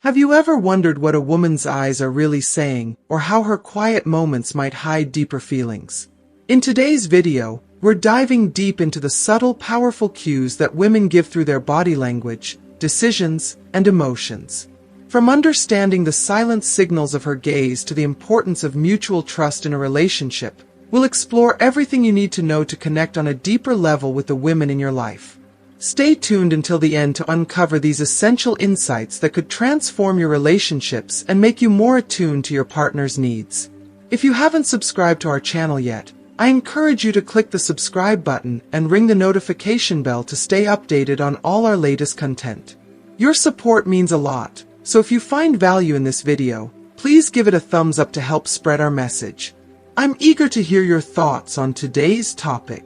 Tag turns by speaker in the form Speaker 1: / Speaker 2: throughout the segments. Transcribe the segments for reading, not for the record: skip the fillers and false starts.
Speaker 1: Have you ever wondered what a woman's eyes are really saying, or how her quiet moments might hide deeper feelings? In today's video, we're diving deep into the subtle, powerful cues that women give through their body language, decisions, and emotions. From understanding the silent signals of her gaze to the importance of mutual trust in a relationship, we'll explore everything you need to know to connect on a deeper level with the women in your life. Stay tuned until the end to uncover these essential insights that could transform your relationships and make you more attuned to your partner's needs. If you haven't subscribed to our channel yet, I encourage you to click the subscribe button and ring the notification bell to stay updated on all our latest content. Your support means a lot, so if you find value in this video, please give it a thumbs up to help spread our message. I'm eager to hear your thoughts on today's topic.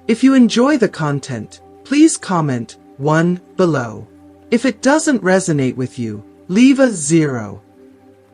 Speaker 1: If you enjoy the content, please comment 1 below. If it doesn't resonate with you, leave a 0.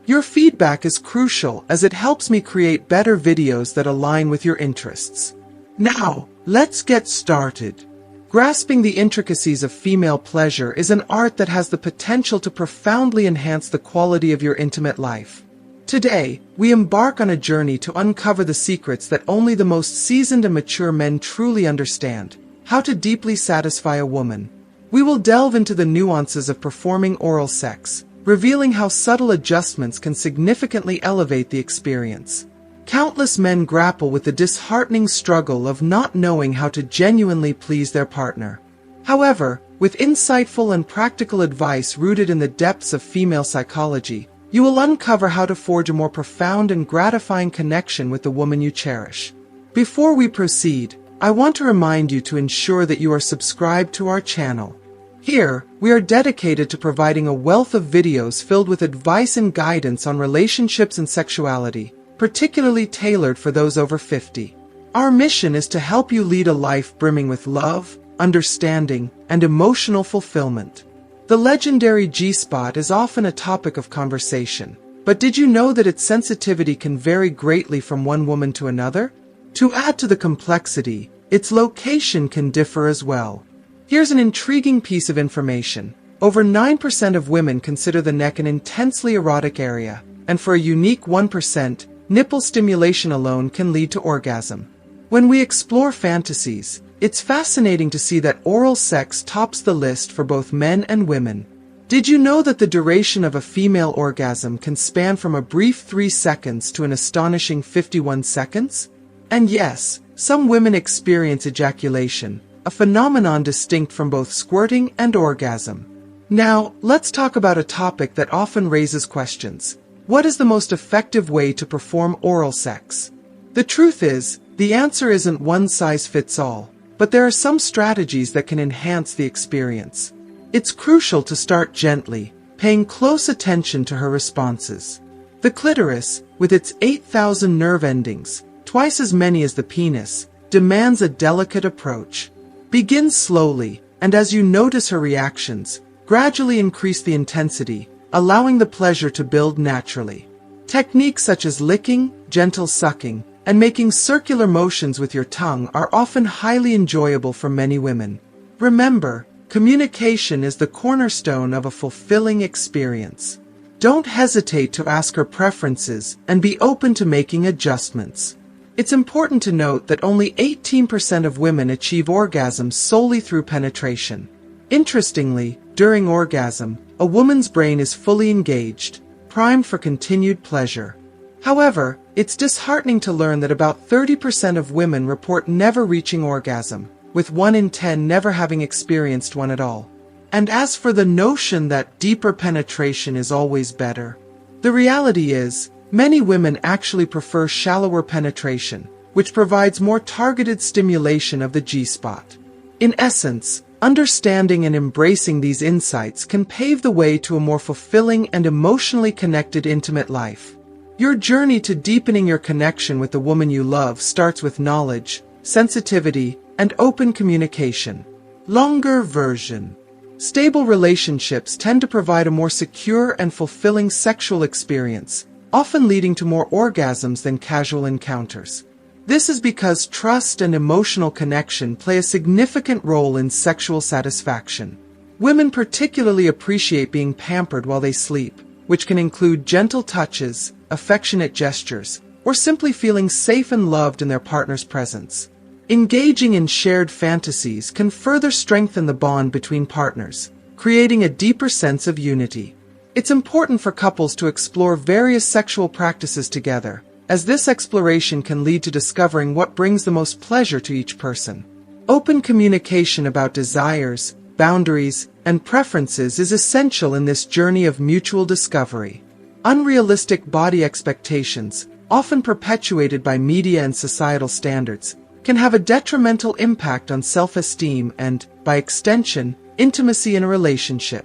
Speaker 1: Your feedback is crucial as it helps me create better videos that align with your interests. Now, let's get started. Grasping the intricacies of female pleasure is an art that has the potential to profoundly enhance the quality of your intimate life. Today, we embark on a journey to uncover the secrets that only the most seasoned and mature men truly understand. How to deeply satisfy a woman. We will delve into the nuances of performing oral sex, revealing how subtle adjustments can significantly elevate the experience. Countless men grapple with the disheartening struggle of not knowing how to genuinely please their partner. However, with insightful and practical advice rooted in the depths of female psychology, you will uncover how to forge a more profound and gratifying connection with the woman you cherish. Before we proceed, I want to remind you to ensure that you are subscribed to our channel. Here, we are dedicated to providing a wealth of videos filled with advice and guidance on relationships and sexuality, particularly tailored for those over 50. Our mission is to help you lead a life brimming with love, understanding, and emotional fulfillment. The legendary G-spot is often a topic of conversation, but did you know that its sensitivity can vary greatly from one woman to another? To add to the complexity, its location can differ as well. Here's an intriguing piece of information. Over 9% of women consider the neck an intensely erotic area, and for a unique 1%, nipple stimulation alone can lead to orgasm. When we explore fantasies, it's fascinating to see that oral sex tops the list for both men and women. Did you know that the duration of a female orgasm can span from a brief 3 seconds to an astonishing 51 seconds? And yes, some women experience ejaculation, a phenomenon distinct from both squirting and orgasm. Now, let's talk about a topic that often raises questions. What is the most effective way to perform oral sex? The truth is, the answer isn't one size fits all, but there are some strategies that can enhance the experience. It's crucial to start gently, paying close attention to her responses. The clitoris, with its 8,000 nerve endings, twice as many as the penis, demands a delicate approach. Begin slowly, and as you notice her reactions, gradually increase the intensity, allowing the pleasure to build naturally. Techniques such as licking, gentle sucking, and making circular motions with your tongue are often highly enjoyable for many women. Remember, communication is the cornerstone of a fulfilling experience. Don't hesitate to ask her preferences and be open to making adjustments. It's important to note that only 18% of women achieve orgasm solely through penetration. Interestingly, during orgasm, a woman's brain is fully engaged, primed for continued pleasure. However, it's disheartening to learn that about 30% of women report never reaching orgasm, with 1 in 10 never having experienced one at all. And as for the notion that deeper penetration is always better, the reality is, many women actually prefer shallower penetration, which provides more targeted stimulation of the G-spot. In essence, understanding and embracing these insights can pave the way to a more fulfilling and emotionally connected intimate life. Your journey to deepening your connection with the woman you love starts with knowledge, sensitivity, and open communication. Longer version. Stable relationships tend to provide a more secure and fulfilling sexual experience, often leading to more orgasms than casual encounters. This is because trust and emotional connection play a significant role in sexual satisfaction. Women particularly appreciate being pampered while they sleep, which can include gentle touches, affectionate gestures, or simply feeling safe and loved in their partner's presence. Engaging in shared fantasies can further strengthen the bond between partners, creating a deeper sense of unity. It's important for couples to explore various sexual practices together, as this exploration can lead to discovering what brings the most pleasure to each person. Open communication about desires, boundaries, and preferences is essential in this journey of mutual discovery. Unrealistic body expectations, often perpetuated by media and societal standards, can have a detrimental impact on self-esteem and, by extension, intimacy in a relationship.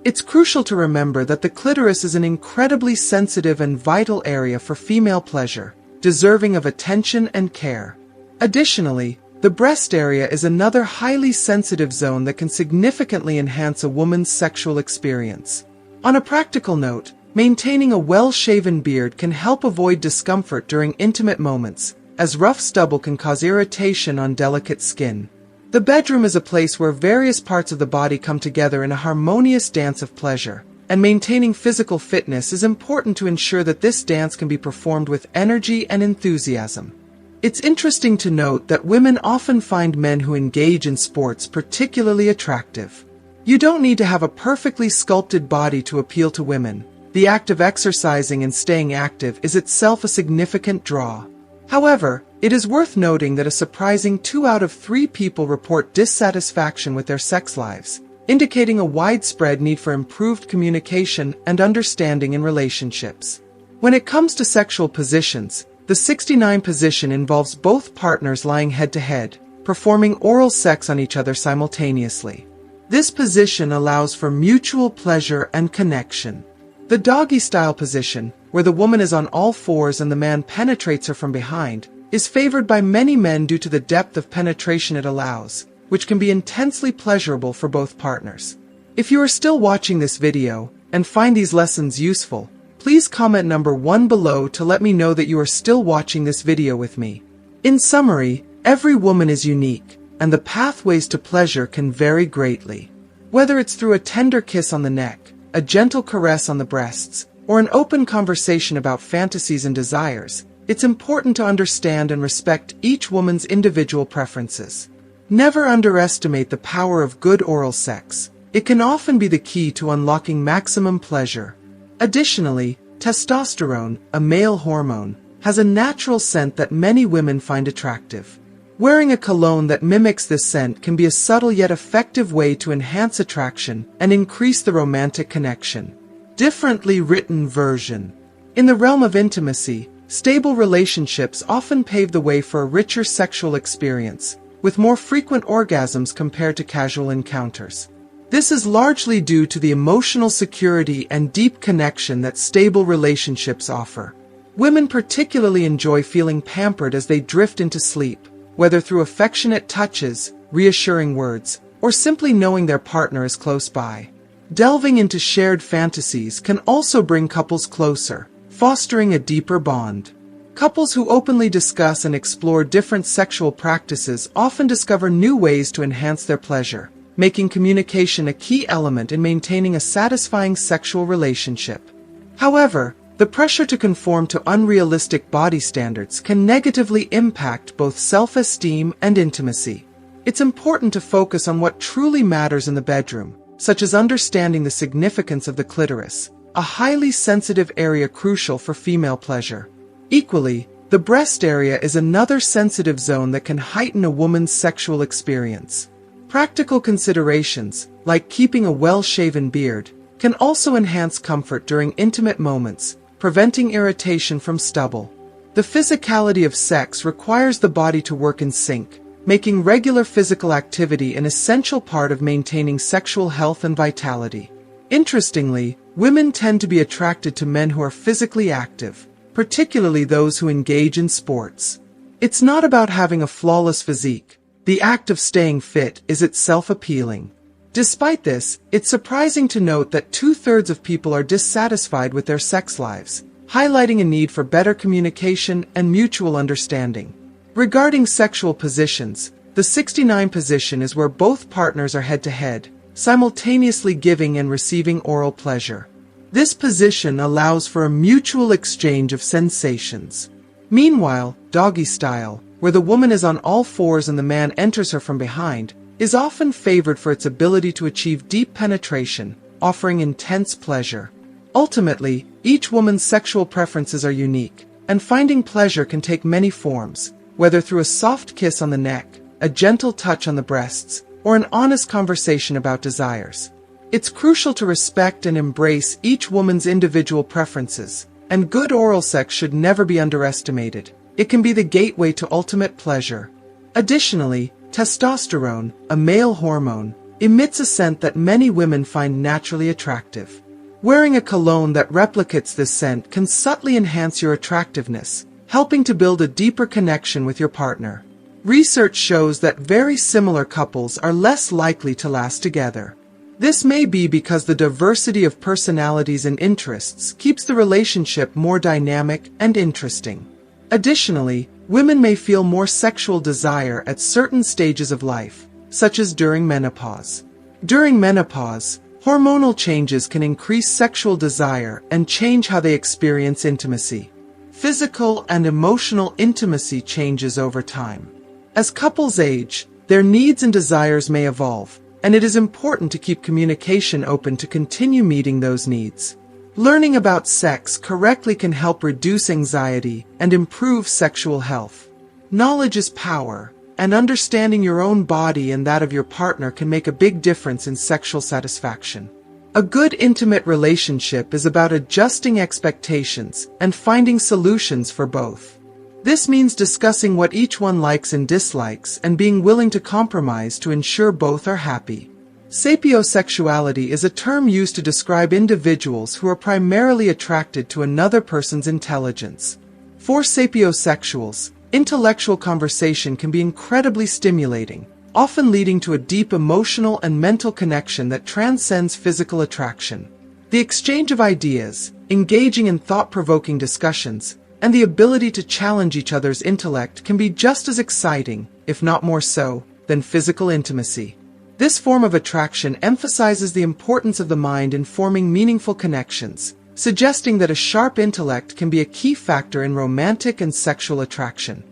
Speaker 1: It's crucial to remember that the clitoris is an incredibly sensitive and vital area for female pleasure, deserving of attention and care. Additionally, the breast area is another highly sensitive zone that can significantly enhance a woman's sexual experience. On a practical note, maintaining a well-shaven beard can help avoid discomfort during intimate moments, as rough stubble can cause irritation on delicate skin. The bedroom is a place where various parts of the body come together in a harmonious dance of pleasure, and maintaining physical fitness is important to ensure that this dance can be performed with energy and enthusiasm. It's interesting to note that women often find men who engage in sports particularly attractive. You don't need to have a perfectly sculpted body to appeal to women. The act of exercising and staying active is itself a significant draw. However, it is worth noting that a surprising 2 out of 3 people report dissatisfaction with their sex lives, indicating a widespread need for improved communication and understanding in relationships. When it comes to sexual positions, the 69 position involves both partners lying head-to-head, performing oral sex on each other simultaneously. This position allows for mutual pleasure and connection. The doggy-style position, where the woman is on all fours and the man penetrates her from behind, is favored by many men due to the depth of penetration it allows, which can be intensely pleasurable for both partners. If you are still watching this video and find these lessons useful, please comment number 1 below to let me know that you are still watching this video with me. In summary, every woman is unique, and the pathways to pleasure can vary greatly. Whether it's through a tender kiss on the neck, a gentle caress on the breasts, or an open conversation about fantasies and desires, it's important to understand and respect each woman's individual preferences. Never underestimate the power of good oral sex. It can often be the key to unlocking maximum pleasure. Additionally, testosterone, a male hormone, has a natural scent that many women find attractive. Wearing a cologne that mimics this scent can be a subtle yet effective way to enhance attraction and increase the romantic connection. Differently written version. In the realm of intimacy, stable relationships often pave the way for a richer sexual experience, with more frequent orgasms compared to casual encounters. This is largely due to the emotional security and deep connection that stable relationships offer. Women particularly enjoy feeling pampered as they drift into sleep, whether through affectionate touches, reassuring words, or simply knowing their partner is close by. Delving into shared fantasies can also bring couples closer, fostering a deeper bond. Couples who openly discuss and explore different sexual practices often discover new ways to enhance their pleasure, making communication a key element in maintaining a satisfying sexual relationship. However, the pressure to conform to unrealistic body standards can negatively impact both self-esteem and intimacy. It's important to focus on what truly matters in the bedroom, such as understanding the significance of the clitoris, a highly sensitive area crucial for female pleasure. Equally, the breast area is another sensitive zone that can heighten a woman's sexual experience. Practical considerations, like keeping a well-shaven beard, can also enhance comfort during intimate moments, preventing irritation from stubble. The physicality of sex requires the body to work in sync, making regular physical activity an essential part of maintaining sexual health and vitality. Interestingly, women tend to be attracted to men who are physically active, particularly those who engage in sports. It's not about having a flawless physique. The act of staying fit is itself appealing. Despite this, it's surprising to note that 2/3 of people are dissatisfied with their sex lives, highlighting a need for better communication and mutual understanding. Regarding sexual positions, the 69 position is where both partners are head-to-head, simultaneously giving and receiving oral pleasure. This position allows for a mutual exchange of sensations. Meanwhile, doggy style, where the woman is on all fours and the man enters her from behind, is often favored for its ability to achieve deep penetration, offering intense pleasure. Ultimately, each woman's sexual preferences are unique, and finding pleasure can take many forms, whether through a soft kiss on the neck, a gentle touch on the breasts, or an honest conversation about desires. It's crucial to respect and embrace each woman's individual preferences, and good oral sex should never be underestimated. It can be the gateway to ultimate pleasure. Additionally, testosterone, a male hormone, emits a scent that many women find naturally attractive. Wearing a cologne that replicates this scent can subtly enhance your attractiveness, helping to build a deeper connection with your partner. Research shows that very similar couples are less likely to last together. This may be because the diversity of personalities and interests keeps the relationship more dynamic and interesting. Additionally, women may feel more sexual desire at certain stages of life, such as during menopause. During menopause, hormonal changes can increase sexual desire and change how they experience intimacy. Physical and emotional intimacy changes over time. As couples age, their needs and desires may evolve, and it is important to keep communication open to continue meeting those needs. Learning about sex correctly can help reduce anxiety and improve sexual health. Knowledge is power, and understanding your own body and that of your partner can make a big difference in sexual satisfaction. A good intimate relationship is about adjusting expectations and finding solutions for both. This means discussing what each one likes and dislikes and being willing to compromise to ensure both are happy. Sapiosexuality is a term used to describe individuals who are primarily attracted to another person's intelligence. For sapiosexuals, intellectual conversation can be incredibly stimulating, often leading to a deep emotional and mental connection that transcends physical attraction. The exchange of ideas, engaging in thought-provoking discussions, and the ability to challenge each other's intellect can be just as exciting, if not more so, than physical intimacy. This form of attraction emphasizes the importance of the mind in forming meaningful connections, suggesting that a sharp intellect can be a key factor in romantic and sexual attraction.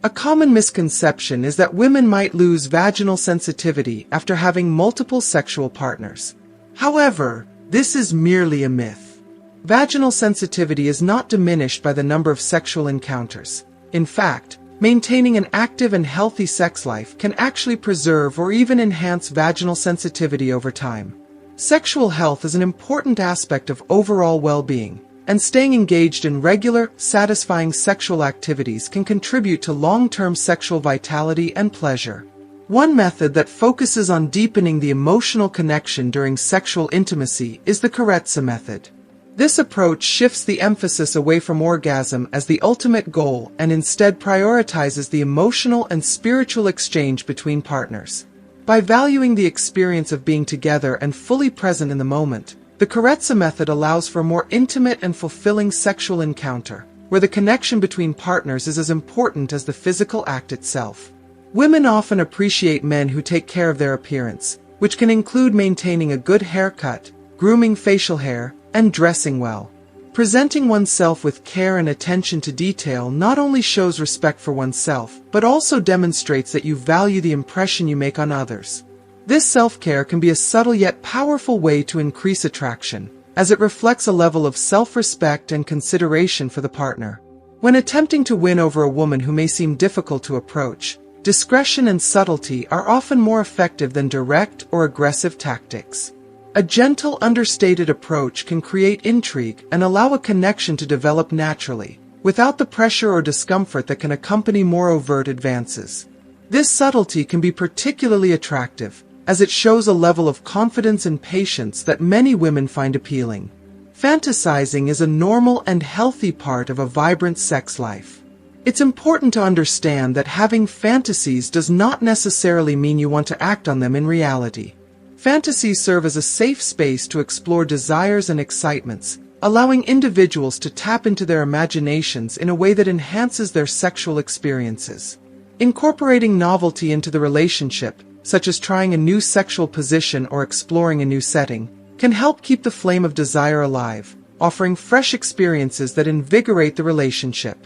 Speaker 1: A common misconception is that women might lose vaginal sensitivity after having multiple sexual partners. However, this is merely a myth. Vaginal sensitivity is not diminished by the number of sexual encounters. In fact, maintaining an active and healthy sex life can actually preserve or even enhance vaginal sensitivity over time. Sexual health is an important aspect of overall well-being, and staying engaged in regular, satisfying sexual activities can contribute to long-term sexual vitality and pleasure. One method that focuses on deepening the emotional connection during sexual intimacy is the Carezza method. This approach shifts the emphasis away from orgasm as the ultimate goal and instead prioritizes the emotional and spiritual exchange between partners. By valuing the experience of being together and fully present in the moment, the Carezza method allows for a more intimate and fulfilling sexual encounter, where the connection between partners is as important as the physical act itself. Women often appreciate men who take care of their appearance, which can include maintaining a good haircut, grooming facial hair, and dressing well. Presenting oneself with care and attention to detail not only shows respect for oneself, but also demonstrates that you value the impression you make on others. This self-care can be a subtle yet powerful way to increase attraction, as it reflects a level of self-respect and consideration for the partner. When attempting to win over a woman who may seem difficult to approach, discretion and subtlety are often more effective than direct or aggressive tactics. A gentle, understated approach can create intrigue and allow a connection to develop naturally, without the pressure or discomfort that can accompany more overt advances. This subtlety can be particularly attractive, as it shows a level of confidence and patience that many women find appealing. Fantasizing is a normal and healthy part of a vibrant sex life. It's important to understand that having fantasies does not necessarily mean you want to act on them in reality. Fantasies serve as a safe space to explore desires and excitements, allowing individuals to tap into their imaginations in a way that enhances their sexual experiences. Incorporating novelty into the relationship, such as trying a new sexual position or exploring a new setting, can help keep the flame of desire alive, offering fresh experiences that invigorate the relationship.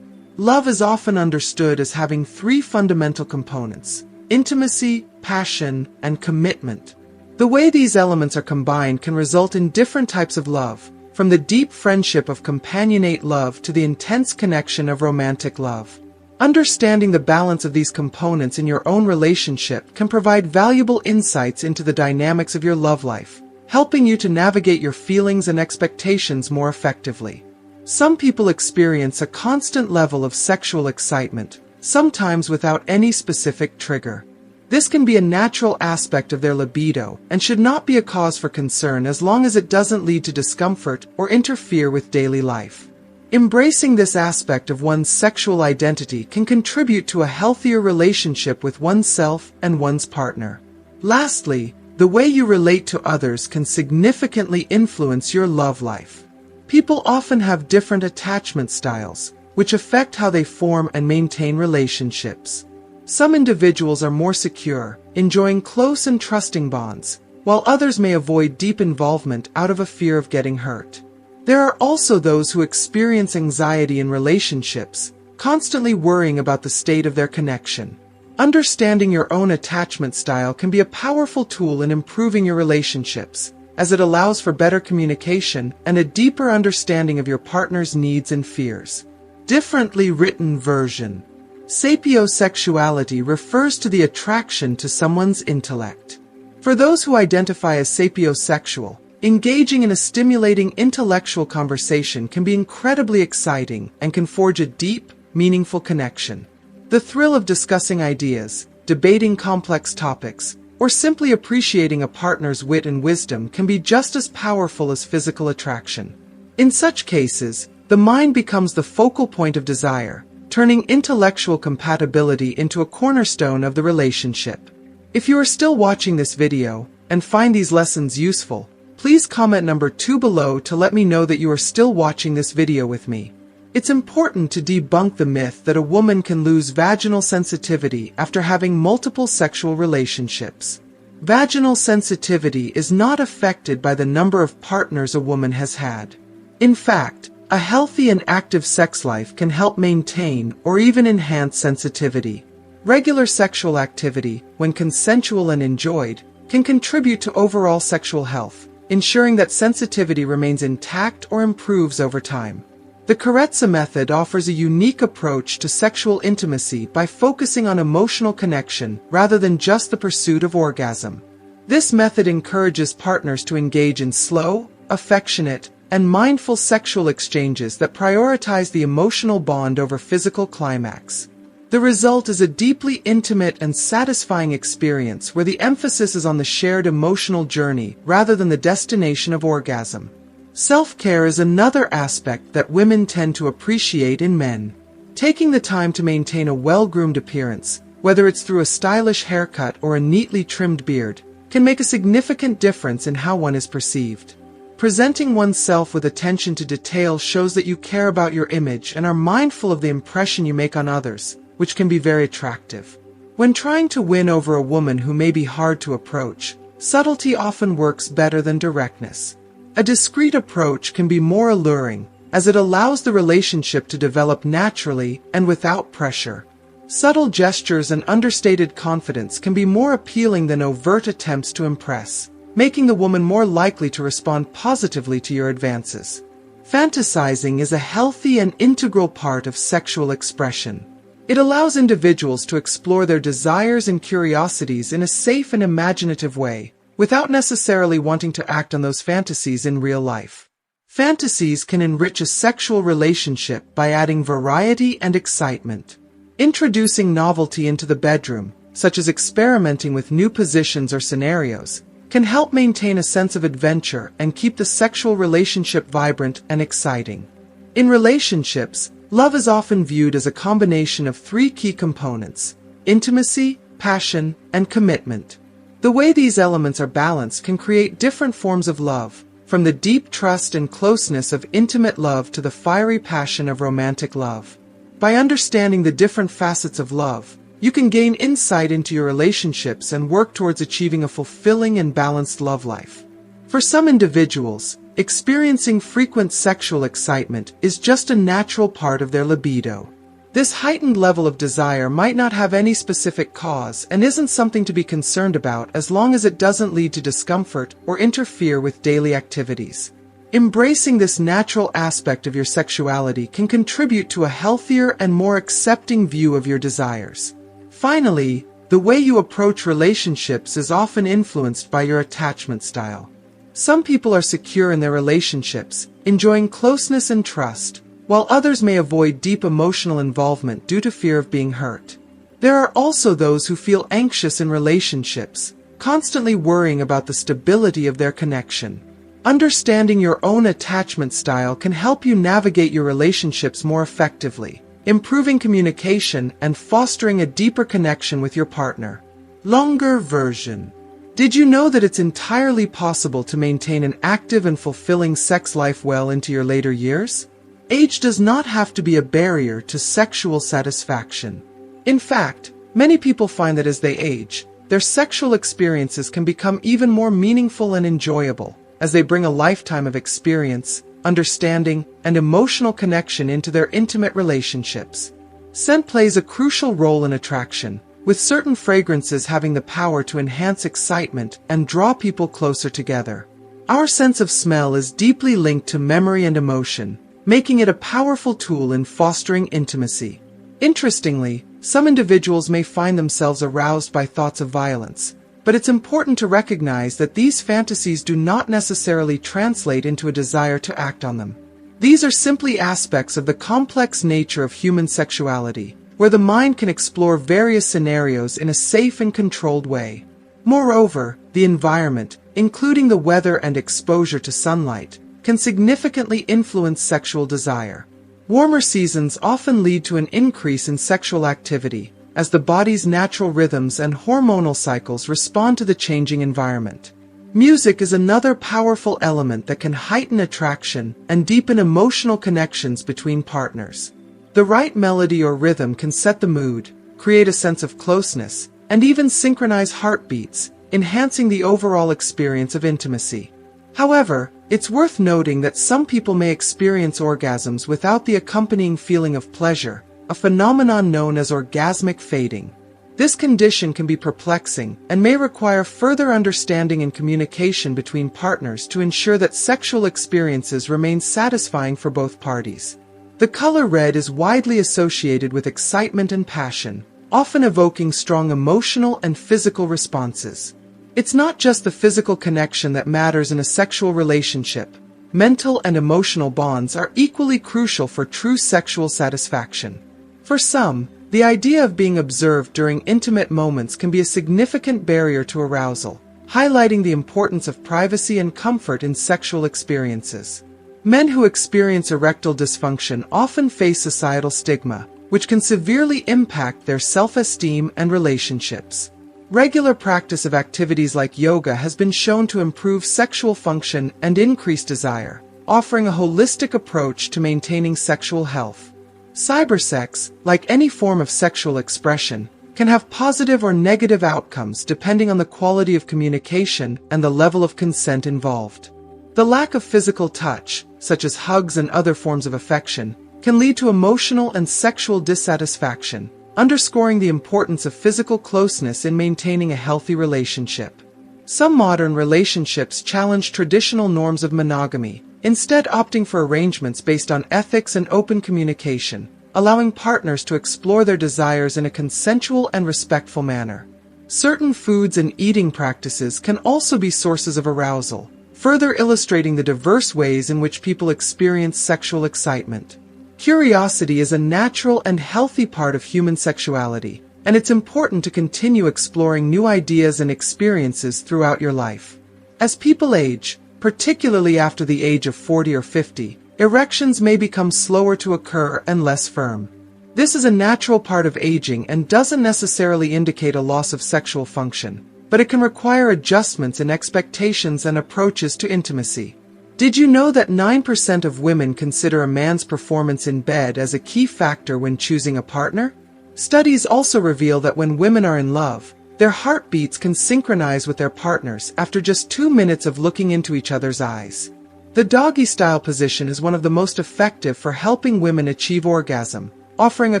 Speaker 1: Love is often understood as having three fundamental components: intimacy, passion, and commitment. The way these elements are combined can result in different types of love, from the deep friendship of companionate love to the intense connection of romantic love. Understanding the balance of these components in your own relationship can provide valuable insights into the dynamics of your love life, helping you to navigate your feelings and expectations more effectively. Some people experience a constant level of sexual excitement, sometimes without any specific trigger. This can be a natural aspect of their libido and should not be a cause for concern as long as it doesn't lead to discomfort or interfere with daily life. Embracing this aspect of one's sexual identity can contribute to a healthier relationship with oneself and one's partner. Lastly, the way you relate to others can significantly influence your love life. People often have different attachment styles, which affect how they form and maintain relationships. Some individuals are more secure, enjoying close and trusting bonds, while others may avoid deep involvement out of a fear of getting hurt. There are also those who experience anxiety in relationships, constantly worrying about the state of their connection. Understanding your own attachment style can be a powerful tool in improving your relationships, as it allows for better communication and a deeper understanding of your partner's needs and fears. Differently written version. Sapiosexuality refers to the attraction to someone's intellect. For those who identify as sapiosexual, engaging in a stimulating intellectual conversation can be incredibly exciting and can forge a deep, meaningful connection. The thrill of discussing ideas, debating complex topics, or simply appreciating a partner's wit and wisdom can be just as powerful as physical attraction. In such cases, the mind becomes the focal point of desire, turning intellectual compatibility into a cornerstone of the relationship. If you are still watching this video and find these lessons useful, please comment number 2 below to let me know that you are still watching this video with me. It's important to debunk the myth that a woman can lose vaginal sensitivity after having multiple sexual relationships. Vaginal sensitivity is not affected by the number of partners a woman has had. In fact, a healthy and active sex life can help maintain or even enhance sensitivity. Regular sexual activity, when consensual and enjoyed, can contribute to overall sexual health, ensuring that sensitivity remains intact or improves over time. The Karetsa method offers a unique approach to sexual intimacy by focusing on emotional connection rather than just the pursuit of orgasm. This method encourages partners to engage in slow, affectionate, and mindful sexual exchanges that prioritize the emotional bond over physical climax. The result is a deeply intimate and satisfying experience where the emphasis is on the shared emotional journey rather than the destination of orgasm. Self-care is another aspect that women tend to appreciate in men. Taking the time to maintain a well-groomed appearance, whether it's through a stylish haircut or a neatly trimmed beard, can make a significant difference in how one is perceived. Presenting oneself with attention to detail shows that you care about your image and are mindful of the impression you make on others, which can be very attractive. When trying to win over a woman who may be hard to approach, subtlety often works better than directness. A discreet approach can be more alluring, as it allows the relationship to develop naturally and without pressure. Subtle gestures and understated confidence can be more appealing than overt attempts to impress, making the woman more likely to respond positively to your advances. Fantasizing is a healthy and integral part of sexual expression. It allows individuals to explore their desires and curiosities in a safe and imaginative way, without necessarily wanting to act on those fantasies in real life. Fantasies can enrich a sexual relationship by adding variety and excitement. Introducing novelty into the bedroom, such as experimenting with new positions or scenarios, can help maintain a sense of adventure and keep the sexual relationship vibrant and exciting. In relationships, love is often viewed as a combination of 3 key components: intimacy, passion, and commitment. The way these elements are balanced can create different forms of love, from the deep trust and closeness of intimate love to the fiery passion of romantic love. By understanding the different facets of love, you can gain insight into your relationships and work towards achieving a fulfilling and balanced love life. For some individuals, experiencing frequent sexual excitement is just a natural part of their libido. This heightened level of desire might not have any specific cause and isn't something to be concerned about as long as it doesn't lead to discomfort or interfere with daily activities. Embracing this natural aspect of your sexuality can contribute to a healthier and more accepting view of your desires. Finally, the way you approach relationships is often influenced by your attachment style. Some people are secure in their relationships, enjoying closeness and trust, while others may avoid deep emotional involvement due to fear of being hurt. There are also those who feel anxious in relationships, constantly worrying about the stability of their connection. Understanding your own attachment style can help you navigate your relationships more effectively, improving communication and fostering a deeper connection with your partner. Longer version. Did you know that it's entirely possible to maintain an active and fulfilling sex life well into your later years? Age does not have to be a barrier to sexual satisfaction. In fact, many people find that as they age, their sexual experiences can become even more meaningful and enjoyable, as they bring a lifetime of experience, understanding, and emotional connection into their intimate relationships. Scent plays a crucial role in attraction, with certain fragrances having the power to enhance excitement and draw people closer together. Our sense of smell is deeply linked to memory and emotion, making it a powerful tool in fostering intimacy. Interestingly, some individuals may find themselves aroused by thoughts of violence, but it's important to recognize that these fantasies do not necessarily translate into a desire to act on them. These are simply aspects of the complex nature of human sexuality, where the mind can explore various scenarios in a safe and controlled way. Moreover, the environment, including the weather and exposure to sunlight, can significantly influence sexual desire. Warmer seasons often lead to an increase in sexual activity, as the body's natural rhythms and hormonal cycles respond to the changing environment. Music is another powerful element that can heighten attraction and deepen emotional connections between partners. The right melody or rhythm can set the mood, create a sense of closeness, and even synchronize heartbeats, enhancing the overall experience of intimacy. However, it's worth noting that some people may experience orgasms without the accompanying feeling of pleasure, a phenomenon known as orgasmic fading. This condition can be perplexing and may require further understanding and communication between partners to ensure that sexual experiences remain satisfying for both parties. The color red is widely associated with excitement and passion, often evoking strong emotional and physical responses. It's not just the physical connection that matters in a sexual relationship. Mental and emotional bonds are equally crucial for true sexual satisfaction. For some, the idea of being observed during intimate moments can be a significant barrier to arousal, highlighting the importance of privacy and comfort in sexual experiences. Men who experience erectile dysfunction often face societal stigma, which can severely impact their self-esteem and relationships. Regular practice of activities like yoga has been shown to improve sexual function and increase desire, offering a holistic approach to maintaining sexual health. Cybersex, like any form of sexual expression, can have positive or negative outcomes depending on the quality of communication and the level of consent involved. The lack of physical touch, such as hugs and other forms of affection, can lead to emotional and sexual dissatisfaction, underscoring the importance of physical closeness in maintaining a healthy relationship. Some modern relationships challenge traditional norms of monogamy, instead opting for arrangements based on ethics and open communication, allowing partners to explore their desires in a consensual and respectful manner. Certain foods and eating practices can also be sources of arousal, further illustrating the diverse ways in which people experience sexual excitement. Curiosity is a natural and healthy part of human sexuality, and it's important to continue exploring new ideas and experiences throughout your life. As people age, particularly after the age of 40 or 50, erections may become slower to occur and less firm. This is a natural part of aging and doesn't necessarily indicate a loss of sexual function, but it can require adjustments in expectations and approaches to intimacy. Did you know that 9% of women consider a man's performance in bed as a key factor when choosing a partner? Studies also reveal that when women are in love, their heartbeats can synchronize with their partners after just 2 minutes of looking into each other's eyes. The doggy-style position is one of the most effective for helping women achieve orgasm, offering a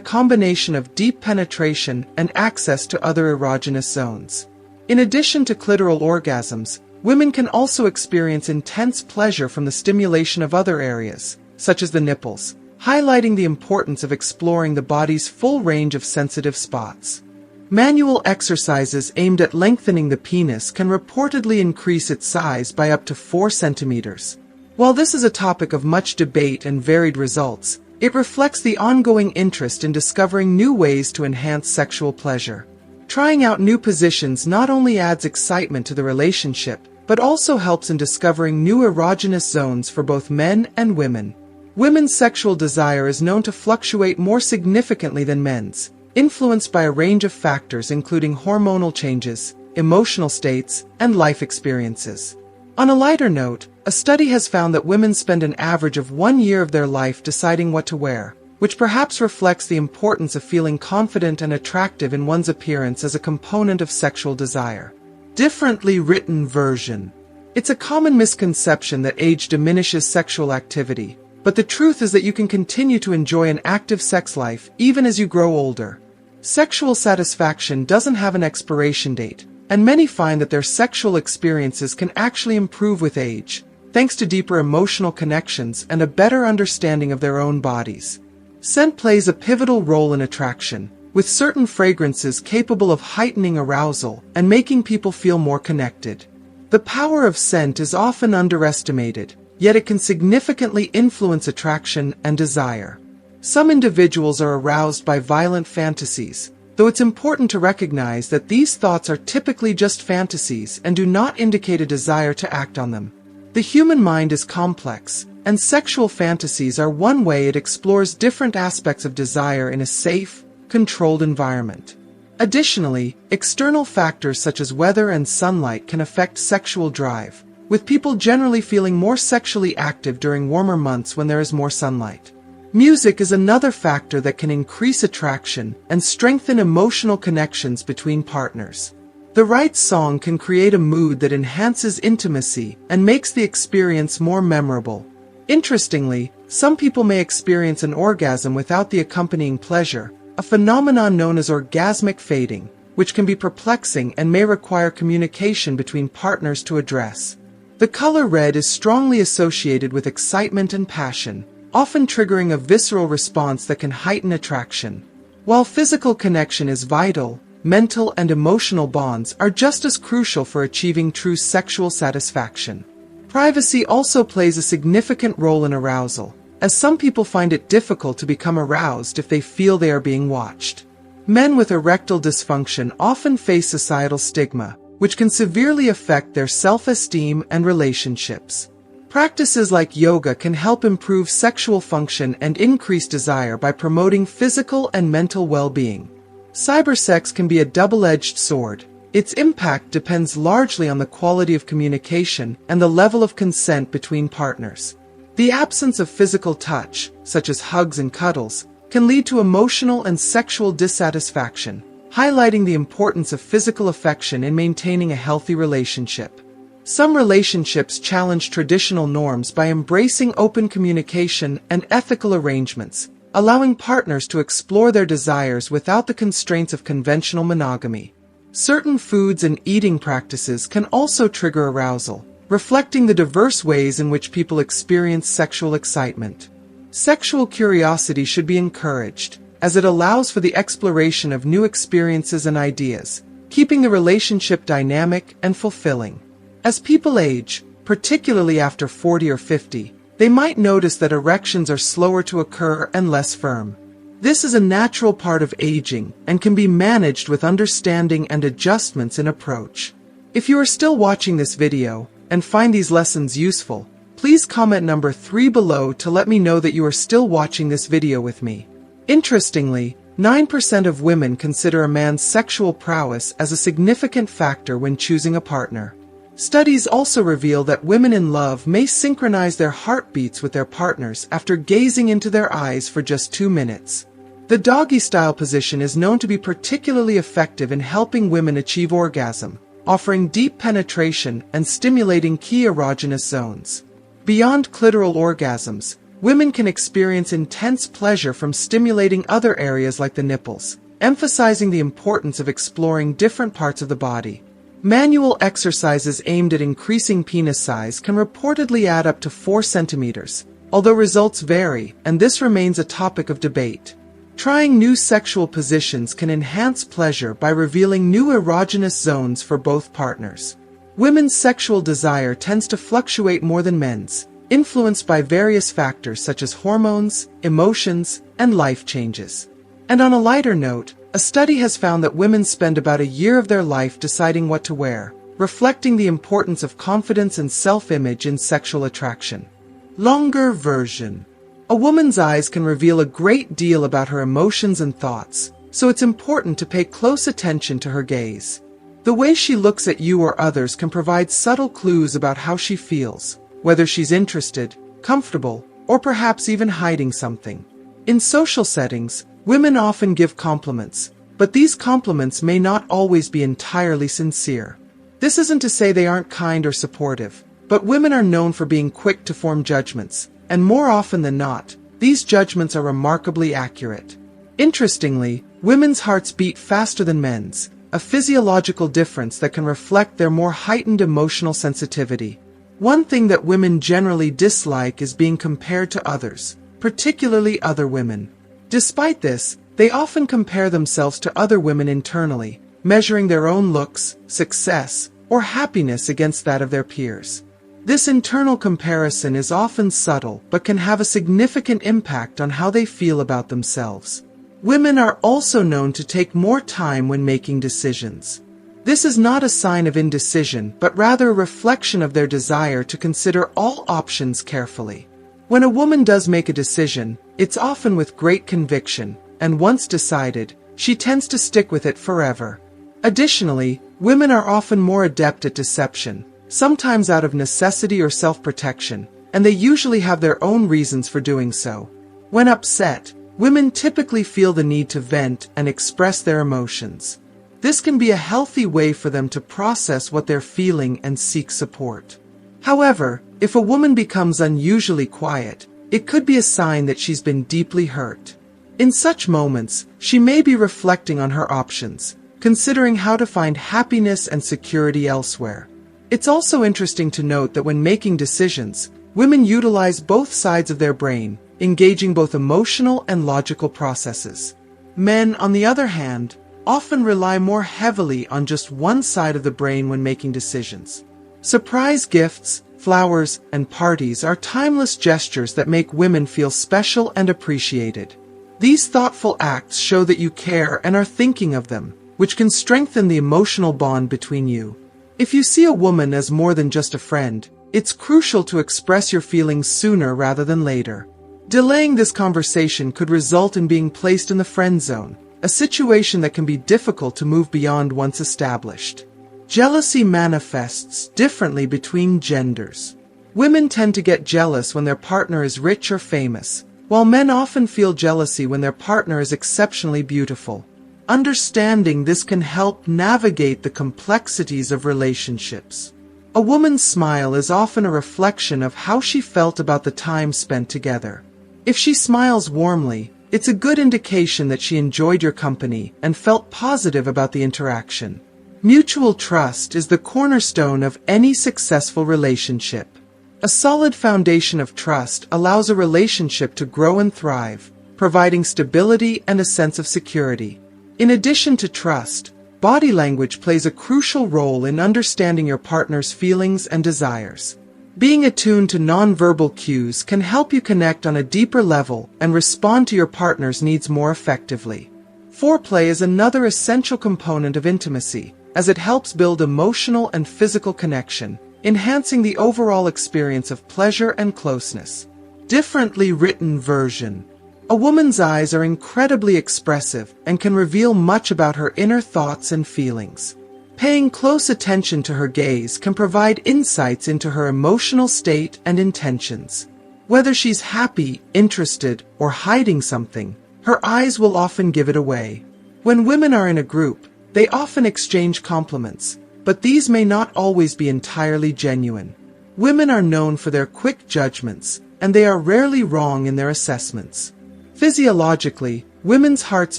Speaker 1: combination of deep penetration and access to other erogenous zones. In addition to clitoral orgasms, women can also experience intense pleasure from the stimulation of other areas, such as the nipples, highlighting the importance of exploring the body's full range of sensitive spots. Manual exercises aimed at lengthening the penis can reportedly increase its size by up to 4 centimeters. While this is a topic of much debate and varied results, it reflects the ongoing interest in discovering new ways to enhance sexual pleasure. Trying out new positions not only adds excitement to the relationship, but also helps in discovering new erogenous zones for both men and women. Women's sexual desire is known to fluctuate more significantly than men's, influenced by a range of factors including hormonal changes, emotional states, and life experiences. On a lighter note, a study has found that women spend an average of 1 year of their life deciding what to wear, which perhaps reflects the importance of feeling confident and attractive in one's appearance as a component of sexual desire. Differently written version. It's a common misconception that age diminishes sexual activity, but the truth is that you can continue to enjoy an active sex life even as you grow older. Sexual satisfaction doesn't have an expiration date, and many find that their sexual experiences can actually improve with age, thanks to deeper emotional connections and a better understanding of their own bodies. Scent plays a pivotal role in attraction, with certain fragrances capable of heightening arousal and making people feel more connected. The power of scent is often underestimated, yet it can significantly influence attraction and desire. Some individuals are aroused by violent fantasies, though it's important to recognize that these thoughts are typically just fantasies and do not indicate a desire to act on them. The human mind is complex, and sexual fantasies are one way it explores different aspects of desire in a safe, controlled environment. Additionally, external factors such as weather and sunlight can affect sexual drive, with people generally feeling more sexually active during warmer months when there is more sunlight. Music is another factor that can increase attraction and strengthen emotional connections between partners. The right song can create a mood that enhances intimacy and makes the experience more memorable. Interestingly, some people may experience an orgasm without the accompanying pleasure, a phenomenon known as orgasmic fading, which can be perplexing and may require communication between partners to address. The color red is strongly associated with excitement and passion, often triggering a visceral response that can heighten attraction. While physical connection is vital, mental and emotional bonds are just as crucial for achieving true sexual satisfaction. Privacy also plays a significant role in arousal, as some people find it difficult to become aroused if they feel they are being watched. Men with erectile dysfunction often face societal stigma, which can severely affect their self-esteem and relationships. Practices like yoga can help improve sexual function and increase desire by promoting physical and mental well-being. Cybersex can be a double-edged sword. Its impact depends largely on the quality of communication and the level of consent between partners. The absence of physical touch, such as hugs and cuddles, can lead to emotional and sexual dissatisfaction, highlighting the importance of physical affection in maintaining a healthy relationship. Some relationships challenge traditional norms by embracing open communication and ethical arrangements, allowing partners to explore their desires without the constraints of conventional monogamy. Certain foods and eating practices can also trigger arousal, reflecting the diverse ways in which people experience sexual excitement. Sexual curiosity should be encouraged, as it allows for the exploration of new experiences and ideas, keeping the relationship dynamic and fulfilling. As people age, particularly after 40 or 50, they might notice that erections are slower to occur and less firm. This is a natural part of aging and can be managed with understanding and adjustments in approach. If you are still watching this video and find these lessons useful, please comment number 3 below to let me know that you are still watching this video with me. Interestingly, 9% of women consider a man's sexual prowess as a significant factor when choosing a partner. Studies also reveal that women in love may synchronize their heartbeats with their partners after gazing into their eyes for just 2 minutes. The doggy-style position is known to be particularly effective in helping women achieve orgasm, offering deep penetration and stimulating key erogenous zones. Beyond clitoral orgasms, women can experience intense pleasure from stimulating other areas like the nipples, emphasizing the importance of exploring different parts of the body. Manual exercises aimed at increasing penis size can reportedly add up to 4 centimeters, although results vary, and this remains a topic of debate. Trying new sexual positions can enhance pleasure by revealing new erogenous zones for both partners. Women's sexual desire tends to fluctuate more than men's, influenced by various factors such as hormones, emotions, and life changes. And on a lighter note, a study has found that women spend about a year of their life deciding what to wear, reflecting the importance of confidence and self-image in sexual attraction. Longer version. A woman's eyes can reveal a great deal about her emotions and thoughts, so it's important to pay close attention to her gaze. The way she looks at you or others can provide subtle clues about how she feels, whether she's interested, comfortable, or perhaps even hiding something. In social settings, women often give compliments, but these compliments may not always be entirely sincere. This isn't to say they aren't kind or supportive, but women are known for being quick to form judgments, and more often than not, these judgments are remarkably accurate. Interestingly, women's hearts beat faster than men's, a physiological difference that can reflect their more heightened emotional sensitivity. One thing that women generally dislike is being compared to others, particularly other women. Despite this, they often compare themselves to other women internally, measuring their own looks, success, or happiness against that of their peers. This internal comparison is often subtle but can have a significant impact on how they feel about themselves. Women are also known to take more time when making decisions. This is not a sign of indecision, but rather a reflection of their desire to consider all options carefully. When a woman does make a decision, it's often with great conviction, and once decided, she tends to stick with it forever. Additionally, women are often more adept at deception, sometimes out of necessity or self-protection, and they usually have their own reasons for doing so. When upset, women typically feel the need to vent and express their emotions. This can be a healthy way for them to process what they're feeling and seek support. However, if a woman becomes unusually quiet, it could be a sign that she's been deeply hurt. In such moments, she may be reflecting on her options, considering how to find happiness and security elsewhere. It's also interesting to note that when making decisions, women utilize both sides of their brain, engaging both emotional and logical processes. Men, on the other hand, often rely more heavily on just one side of the brain when making decisions. Surprise gifts, flowers, and parties are timeless gestures that make women feel special and appreciated. These thoughtful acts show that you care and are thinking of them, which can strengthen the emotional bond between you. If you see a woman as more than just a friend, it's crucial to express your feelings sooner rather than later. Delaying this conversation could result in being placed in the friend zone, a situation that can be difficult to move beyond once established. Jealousy manifests differently between genders. Women tend to get jealous when their partner is rich or famous, while men often feel jealousy when their partner is exceptionally beautiful. Understanding this can help navigate the complexities of relationships. A woman's smile is often a reflection of how she felt about the time spent together. If she smiles warmly, it's a good indication that she enjoyed your company and felt positive about the interaction. Mutual trust is the cornerstone of any successful relationship. A solid foundation of trust allows a relationship to grow and thrive, providing stability and a sense of security. In addition to trust, body language plays a crucial role in understanding your partner's feelings and desires. Being attuned to nonverbal cues can help you connect on a deeper level and respond to your partner's needs more effectively. Foreplay is another essential component of intimacy, as it helps build emotional and physical connection, enhancing the overall experience of pleasure and closeness. Differently written version. A woman's eyes are incredibly expressive and can reveal much about her inner thoughts and feelings. Paying close attention to her gaze can provide insights into her emotional state and intentions. Whether she's happy, interested, or hiding something, her eyes will often give it away. When women are in a group, they often exchange compliments, but these may not always be entirely genuine. Women are known for their quick judgments, and they are rarely wrong in their assessments. Physiologically, women's hearts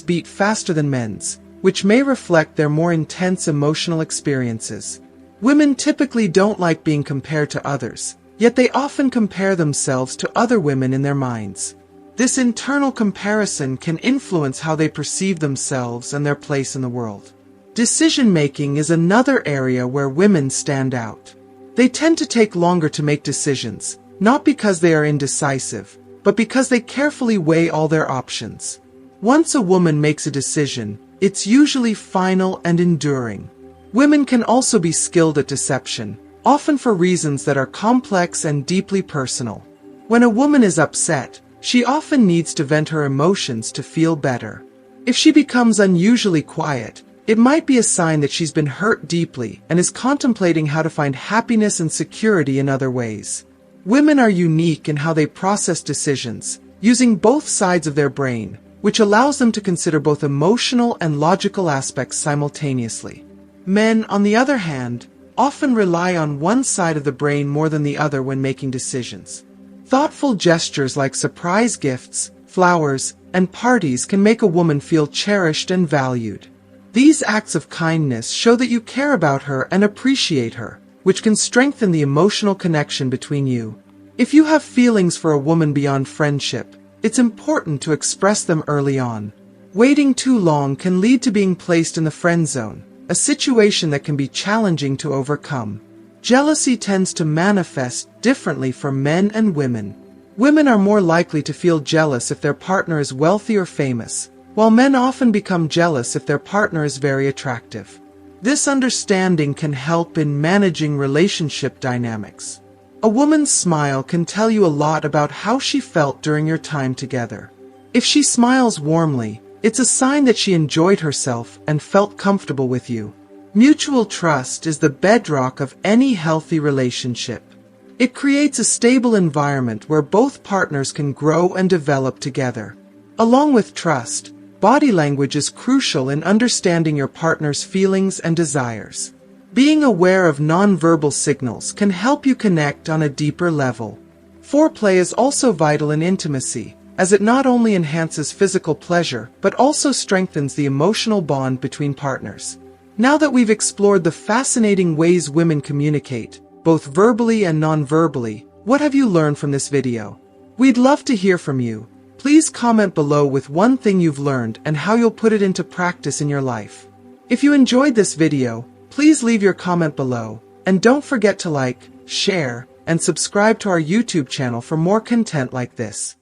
Speaker 1: beat faster than men's, which may reflect their more intense emotional experiences. Women typically don't like being compared to others, yet they often compare themselves to other women in their minds. This internal comparison can influence how they perceive themselves and their place in the world. Decision-making is another area where women stand out. They tend to take longer to make decisions, not because they are indecisive, but because they carefully weigh all their options. Once a woman makes a decision, it's usually final and enduring. Women can also be skilled at deception, often for reasons that are complex and deeply personal. When a woman is upset, she often needs to vent her emotions to feel better. If she becomes unusually quiet, it might be a sign that she's been hurt deeply and is contemplating how to find happiness and security in other ways. Women are unique in how they process decisions, using both sides of their brain, which allows them to consider both emotional and logical aspects simultaneously. Men, on the other hand, often rely on one side of the brain more than the other when making decisions. Thoughtful gestures like surprise gifts, flowers, and parties can make a woman feel cherished and valued. These acts of kindness show that you care about her and appreciate her, which can strengthen the emotional connection between you. If you have feelings for a woman beyond friendship, it's important to express them early on. Waiting too long can lead to being placed in the friend zone, a situation that can be challenging to overcome. Jealousy tends to manifest differently for men and women. Women are more likely to feel jealous if their partner is wealthy or famous, while men often become jealous if their partner is very attractive. This understanding can help in managing relationship dynamics. A woman's smile can tell you a lot about how she felt during your time together. If she smiles warmly, it's a sign that she enjoyed herself and felt comfortable with you. Mutual trust is the bedrock of any healthy relationship. It creates a stable environment where both partners can grow and develop together. Along with trust, body language is crucial in understanding your partner's feelings and desires. Being aware of nonverbal signals can help you connect on a deeper level. Foreplay is also vital in intimacy, as it not only enhances physical pleasure but also strengthens the emotional bond between partners. Now that we've explored the fascinating ways women communicate, both verbally and non-verbally, what have you learned from this video? We'd love to hear from you. Please comment below with one thing you've learned and how you'll put it into practice in your life. If you enjoyed this video, please leave your comment below, and don't forget to like, share, and subscribe to our YouTube channel for more content like this.